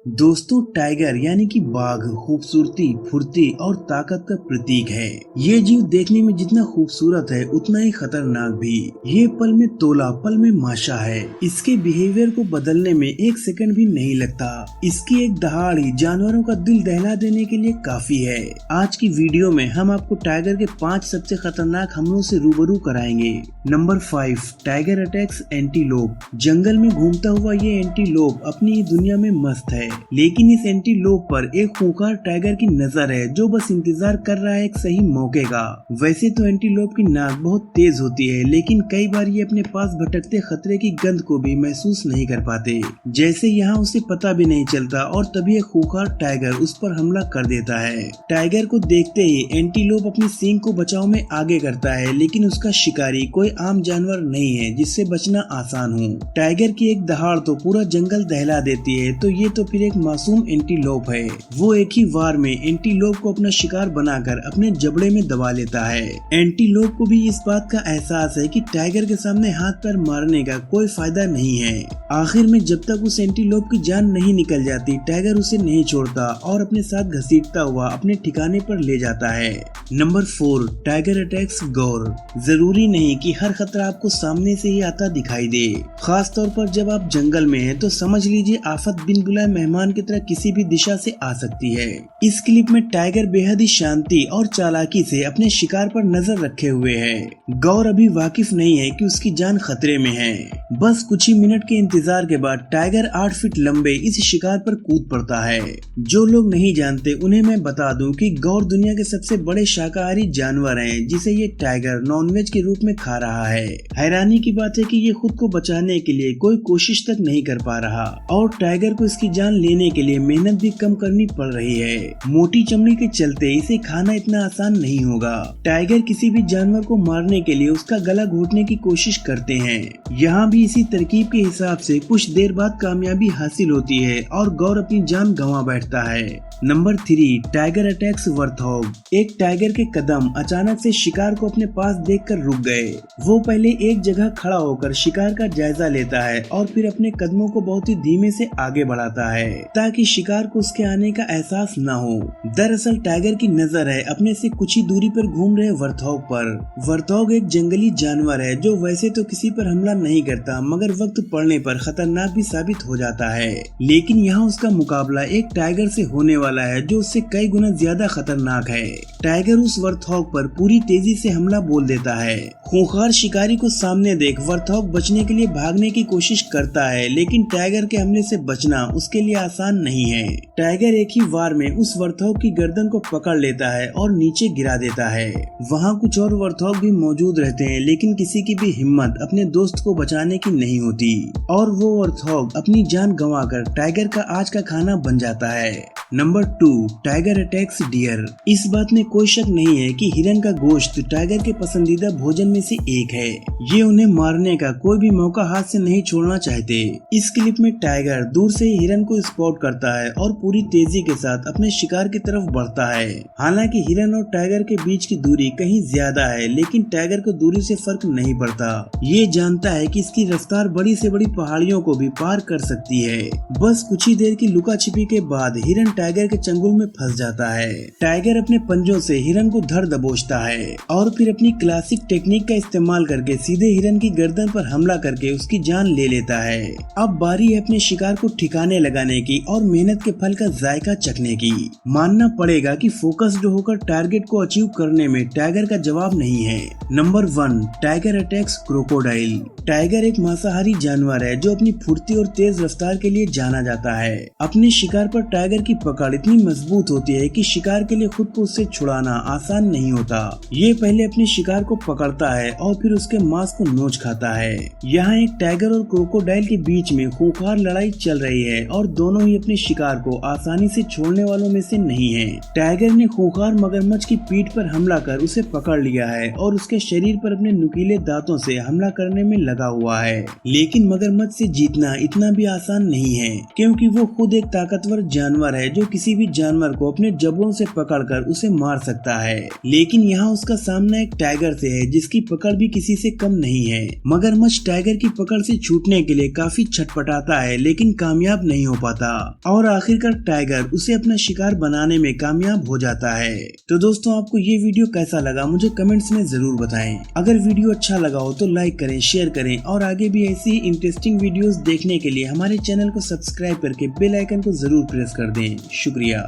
दोस्तों, टाइगर यानी कि बाघ खूबसूरती, फुर्ती और ताकत का प्रतीक है। ये जीव देखने में जितना खूबसूरत है उतना ही खतरनाक भी। ये पल में तोला, पल में माशा है। इसके बिहेवियर को बदलने में एक सेकंड भी नहीं लगता। इसकी एक दहाड़ ही जानवरों का दिल दहला देने के लिए काफी है। आज की वीडियो में हम आपको टाइगर के 5 सबसे खतरनाक हमलों से रूबरू कराएंगे। Number 5, tiger attacks antelope. जंगल में घूमता हुआ ये एंटीलोप अपनी ही दुनिया में मस्त है, लेकिन इस एंटीलोप पर एक खूंखार टाइगर की नजर है जो बस इंतजार कर रहा है एक सही मौके का। वैसे तो एंटीलोप की नाक बहुत तेज होती है, लेकिन कई बार ये अपने पास भटकते खतरे की गंध को भी महसूस नहीं कर पाते, जैसे यहाँ उसे पता भी नहीं चलता और तभी एक खूंखार टाइगर उस पर हमला कर देता है। टाइगर को देखते ही एंटीलोप अपनी सींग को बचाव में आगे करता है, लेकिन उसका शिकारी कोई आम जानवर नहीं है जिससे बचना आसान हो। टाइगर की एक दहाड़ तो पूरा जंगल दहला देती है, तो ये तो फिर एक मासूम एंटीलोप है। वो एक ही वार में एंटीलोप को अपना शिकार बनाकर अपने जबड़े में दबा लेता है। एंटीलोप को भी इस बात का एहसास है कि टाइगर के सामने हाथ पैर मारने का कोई फायदा नहीं है। आखिर में जब तक उस एंटीलोप की जान नहीं निकल जाती, टाइगर उसे नहीं छोड़ता और अपने साथ घसीटता हुआ अपने ठिकाने पर ले जाता है। नंबर 4, टाइगर अटैक्स गौर। जरूरी नहीं कि हर खतरा आपको सामने से ही आता दिखाई दे। खास तौर पर जब आप जंगल में हैं तो समझ लीजिए आफत बिन बुलाए मेहमान की तरह किसी भी दिशा से आ सकती है। इस क्लिप में टाइगर बेहद ही शांति और चालाकी से अपने शिकार पर नजर रखे हुए है। गौर अभी वाकिफ नहीं है कि उसकी जान खतरे में है। बस कुछ ही मिनट के इंतजार के बाद टाइगर 8 फीट लंबे इस शिकार पर कूद पड़ता है। जो लोग नहीं जानते उन्हें मैं बता दूं कि गौर दुनिया के सबसे बड़े शाकाहारी जानवर हैं, जिसे ये टाइगर नॉनवेज के रूप में खा रहा है। हैरानी की बात है कि ये खुद को बचाने के लिए कोई कोशिश तक नहीं कर पा रहा और टाइगर को इसकी जान लेने के लिए मेहनत भी कम करनी पड़ रही है। मोटी चमड़ी के चलते इसे खाना इतना आसान नहीं होगा। टाइगर किसी भी जानवर को मारने के लिए उसका गला घोटने की कोशिश करते हैं। यहाँ भी इसी तरकीब के हिसाब से कुछ देर बाद कामयाबी हासिल होती है और गौर अपनी जान गंवा बैठता है। Number 3, tiger attacks warthog. एक टाइगर के कदम अचानक से शिकार को अपने पास देखकर रुक गए। वो पहले एक जगह खड़ा होकर शिकार का जायजा लेता है और फिर अपने कदमों को बहुत ही धीमे से आगे बढ़ाता है ताकि शिकार को उसके आने का एहसास न हो। दरअसल टाइगर की नजर है अपने से कुछ ही दूरी पर घूम रहे वर्थॉग पर। वर्थॉग एक जंगली जानवर है जो वैसे तो किसी पर हमला नहीं करता, मगर वक्त पड़ने पर खतरनाक भी साबित हो जाता है। लेकिन यहाँ उसका मुकाबला एक टाइगर से होने वाला है जो उससे कई गुना ज्यादा खतरनाक है। टाइगर उस वर्थॉग पर पूरी तेजी से हमला बोल देता है। खूंखार शिकारी को सामने देख वर्थॉग बचने के लिए भागने की कोशिश करता है, लेकिन टाइगर के हमले से बचना उसके लिए आसान नहीं है। टाइगर एक ही वार में उस वर्थॉग की गर्दन को पकड़ लेता है और नीचे गिरा देता है। वहाँ कुछ और वर्थॉग भी मौजूद रहते हैं, लेकिन किसी की भी हिम्मत अपने दोस्त को बचाने की नहीं होती और वो वर्थॉग अपनी जान गंवाकर टाइगर का आज का खाना बन जाता है। Number 2, tiger attacks deer. इस बात में कोई शक नहीं है कि हिरन का गोश्त टाइगर के पसंदीदा भोजन में से एक है। ये उन्हें मारने का कोई भी मौका हाथ से नहीं छोड़ना चाहते। इस क्लिप में टाइगर दूर से ही हिरन को स्पॉट करता है और पूरी तेजी के साथ अपने शिकार की तरफ बढ़ता है। हालांकि हिरन और टाइगर के बीच की दूरी कहीं ज्यादा है, लेकिन टाइगर को दूरी से फर्क नहीं पड़ता। ये जानता है कि इसकी रफ्तार बड़ी से बड़ी पहाड़ियों को भी पार कर सकती है। बस कुछ ही देर की लुका छिपी के बाद हिरन टाइगर के चंगुल में फंस जाता है। टाइगर अपने पंजों से हिरन को धर दबोचता है और फिर अपनी क्लासिक टेक्निक का इस्तेमाल करके सीधे हिरन की गर्दन पर हमला करके उसकी जान ले लेता है। अब बारी है अपने शिकार को ठिकाने लगाने की और मेहनत के फल का जायका चखने की। मानना पड़ेगा कि फोकस्ड होकर टारगेट को अचीव करने में टाइगर का जवाब नहीं है। Number 1, tiger attacks crocodile. Tiger एक मांसाहारी जानवर है जो अपनी फुर्ती और तेज रफ्तार के लिए जाना जाता है। अपने शिकार पर टाइगर की पकड़ इतनी मजबूत होती है कि शिकार के लिए खुद को उससे छुड़ाना आसान नहीं होता। ये पहले अपने शिकार को पकड़ता है और फिर उसके मांस को नोच खाता है। यहाँ एक टाइगर और क्रोकोडाइल के बीच में खूंखार लड़ाई चल रही है और दोनों ही अपने शिकार को आसानी से छोड़ने वालों में से नहीं है। टाइगर ने खूंखार मगरमच्छ की पीठ पर हमला कर उसे पकड़ लिया है और उसके शरीर पर अपने नुकीले दांतों से हमला करने में लगा हुआ है। लेकिन मगरमच्छ से जीतना इतना भी आसान नहीं है, क्योंकि वो खुद एक ताकतवर जानवर है जो किसी भी जानवर को अपने जबड़ों से पकड़कर उसे मार सकता है, लेकिन यहाँ उसका सामना एक टाइगर से है जिसकी पकड़ भी किसी से कम नहीं है। मगरमच्छ टाइगर की पकड़ से छूटने के लिए काफी छटपटाता है लेकिन कामयाब नहीं हो पाता और आखिरकार टाइगर उसे अपना शिकार बनाने में कामयाब हो जाता है। तो दोस्तों, आपको ये वीडियो कैसा लगा मुझे कमेंट्स में जरूर बताएं। अगर वीडियो अच्छा लगा हो तो लाइक करें, शेयर करें और आगे भी ऐसी इंटरेस्टिंग वीडियोस देखने के लिए हमारे चैनल को सब्सक्राइब करके बेल आइकन को जरूर प्रेस कर दें। शुक्रिया।